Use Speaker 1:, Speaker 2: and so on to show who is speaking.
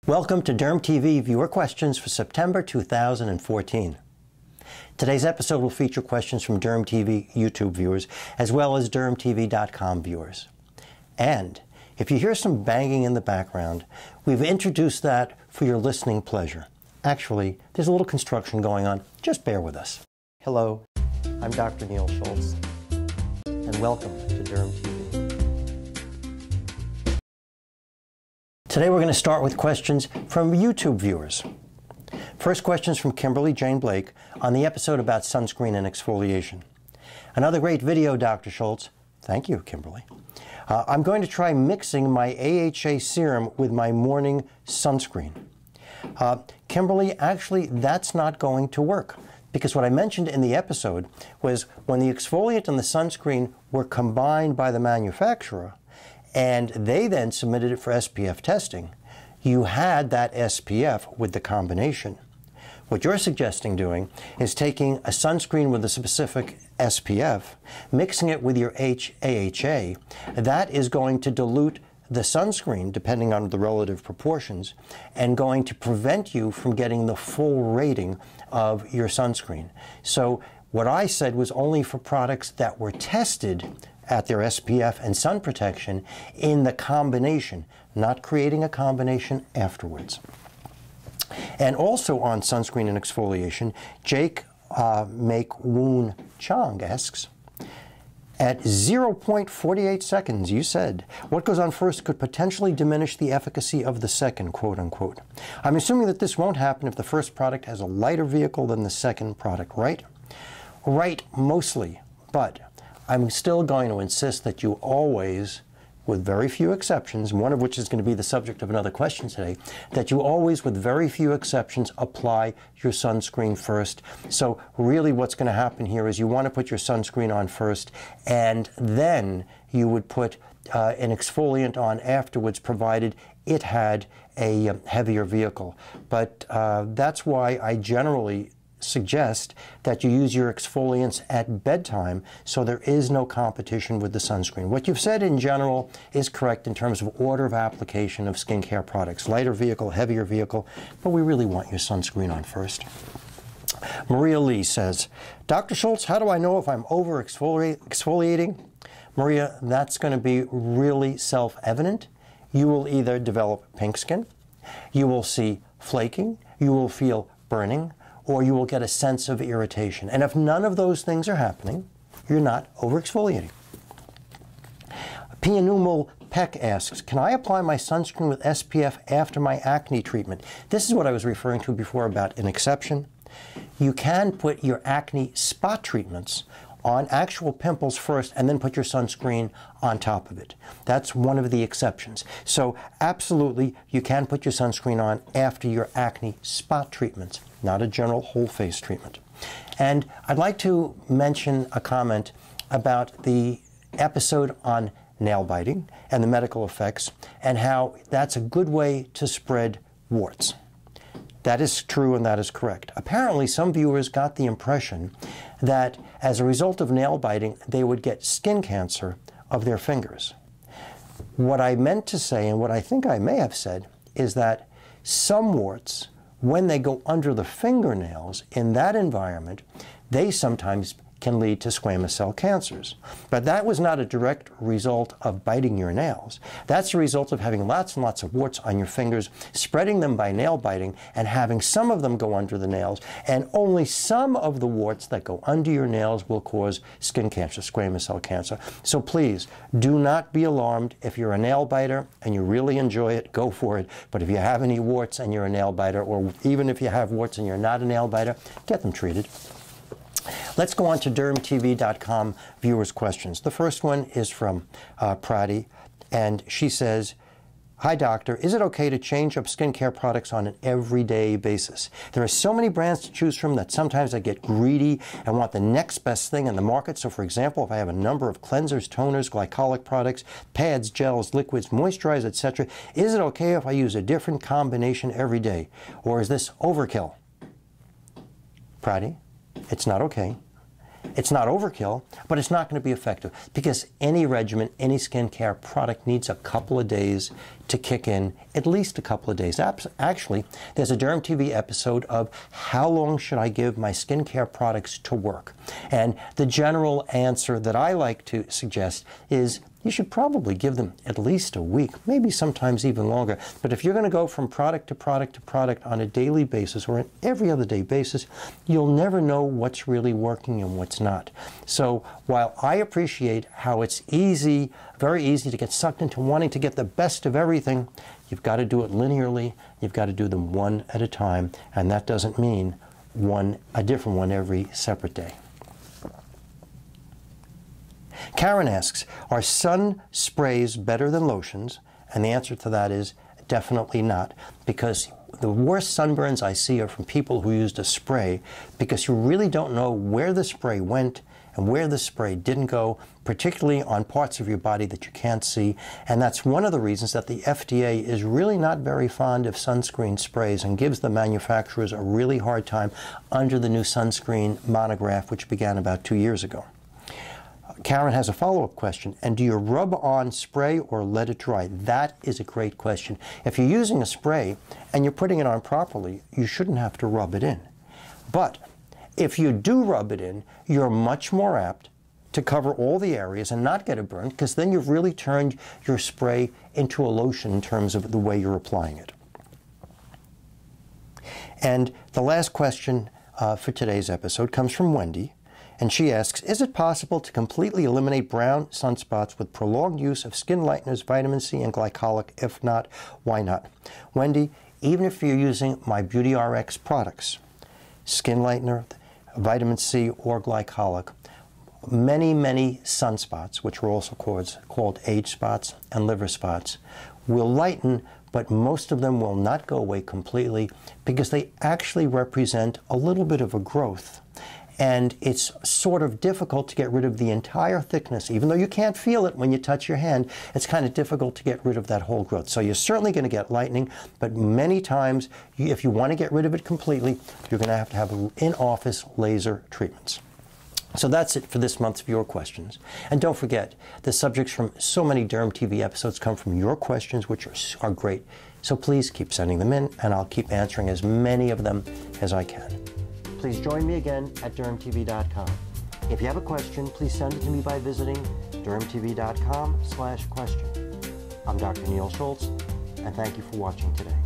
Speaker 1: Welcome to DermTV Viewer Questions for September 2014. Today's episode will feature questions from DermTV YouTube viewers as well as DermTV.com viewers. And if you hear some banging in the background, we've introduced that for your listening pleasure. Actually, there's a little construction going on. Just bear with us. Hello, I'm Dr. Neil Schultz, and welcome to DermTV. Today we're going to start with questions from YouTube viewers. First question is from Kimberly Jane Blake on the episode about sunscreen and exfoliation. Another great video, Dr. Schultz. Thank you, Kimberly. I'm going to try mixing my AHA serum with my morning sunscreen. Kimberly, actually, that's not going to work, because what I mentioned in the episode was when the exfoliant and the sunscreen were combined by the manufacturer, and they then submitted it for SPF testing, you had that SPF with the combination. What you're suggesting doing is taking a sunscreen with a specific SPF, mixing it with your AHA. That is going to dilute the sunscreen, depending on the relative proportions, and going to prevent you from getting the full rating of your sunscreen. So what I said was only for products that were tested at their SPF and sun protection in the combination, not creating a combination afterwards. And also on sunscreen and exfoliation, Mak Woon Chong asks, at 0.48 seconds, you said, what goes on first could potentially diminish the efficacy of the second, quote unquote. I'm assuming that this won't happen if the first product has a lighter vehicle than the second product, right? Right, mostly, but I'm still going to insist that you always, with very few exceptions, one of which is going to be the subject of another question today, that you always, with very few exceptions, apply your sunscreen first. So really what's going to happen here is you want to put your sunscreen on first, and then you would put an exfoliant on afterwards, provided it had a heavier vehicle. But that's why I generally suggest that you use your exfoliants at bedtime so there is no competition with the sunscreen. What you've said in general is correct in terms of order of application of skincare products. Lighter vehicle, heavier vehicle, but we really want your sunscreen on first. Maria Lee says, Dr. Schultz, how do I know if I'm over-exfoliating? Maria, that's going to be really self-evident. You will either develop pink skin, you will see flaking, you will feel burning, or you will get a sense of irritation. And if none of those things are happening, you're not over-exfoliating. Pianumal Pech asks, can I apply my sunscreen with SPF after my acne treatment? This is what I was referring to before about an exception. You can put your acne spot treatments on actual pimples first and then put your sunscreen on top of it. That's one of the exceptions. So absolutely, you can put your sunscreen on after your acne spot treatments, not a general whole face treatment. And I'd like to mention a comment about the episode on nail biting and the medical effects and how that's a good way to spread warts. That is true and that is correct. Apparently, some viewers got the impression that as a result of nail biting, they would get skin cancer of their fingers. What I meant to say, and what I think I may have said, is that some warts, when they go under the fingernails in that environment, they sometimes can lead to squamous cell cancers. But that was not a direct result of biting your nails. That's a result of having lots and lots of warts on your fingers, spreading them by nail biting, and having some of them go under the nails. And only some of the warts that go under your nails will cause skin cancer, squamous cell cancer. So please, do not be alarmed. If you're a nail biter and you really enjoy it, go for it. But if you have any warts and you're a nail biter, or even if you have warts and you're not a nail biter, get them treated. Let's go on to DermTV.com viewers' questions. The first one is from Pratty, and she says, hi, doctor. Is it okay to change up skincare products on an everyday basis? There are so many brands to choose from that sometimes I get greedy and want the next best thing in the market. So, for example, if I have a number of cleansers, toners, glycolic products, pads, gels, liquids, moisturizers, etc., is it okay if I use a different combination every day? Or is this overkill? Pratty, it's not okay. It's not overkill, but it's not going to be effective because any regimen, any skincare product needs a couple of days to kick in, at least a couple of days. Actually, there's a DermTV episode of how long should I give my skincare products to work? And the general answer that I like to suggest is you should probably give them at least a week, maybe sometimes even longer. But if you're going to go from product to product to product on a daily basis or an every other day basis, you'll never know what's really working and what's not. So while I appreciate how it's easy, very easy to get sucked into wanting to get the best of everything, you've got to do it linearly. You've got to do them one at a time, and that doesn't mean a different one every separate day. Karen asks, are sun sprays better than lotions? And the answer to that is definitely not, because the worst sunburns I see are from people who used a spray, because you really don't know where the spray went and where the spray didn't go, particularly on parts of your body that you can't see. And that's one of the reasons that the FDA is really not very fond of sunscreen sprays and gives the manufacturers a really hard time under the new sunscreen monograph, which began about 2 years ago. Karen has a follow-up question, and do you rub on spray or let it dry? That is a great question. If you're using a spray and you're putting it on properly, you shouldn't have to rub it in. But if you do rub it in, you're much more apt to cover all the areas and not get a burn, because then you've really turned your spray into a lotion in terms of the way you're applying it. And the last question for today's episode comes from Wendy. And she asks, is it possible to completely eliminate brown sunspots with prolonged use of skin lighteners, vitamin C, and glycolic? If not, why not? Wendy, even if you're using my Beauty RX products, skin lightener, vitamin C, or glycolic, many, many sunspots, which are also called age spots and liver spots, will lighten, but most of them will not go away completely because they actually represent a little bit of a growth. And it's sort of difficult to get rid of the entire thickness. Even though you can't feel it when you touch your hand, it's kind of difficult to get rid of that whole growth. So you're certainly going to get lightening, but many times, if you want to get rid of it completely, you're going to have in-office laser treatments. So that's it for this month's Viewer Questions. And don't forget, the subjects from so many DermTV episodes come from your questions, which are great. So please keep sending them in, and I'll keep answering as many of them as I can. Please join me again at dermtv.com. If you have a question, please send it to me by visiting dermtv.com/question. I'm Dr. Neil Schultz, and thank you for watching today.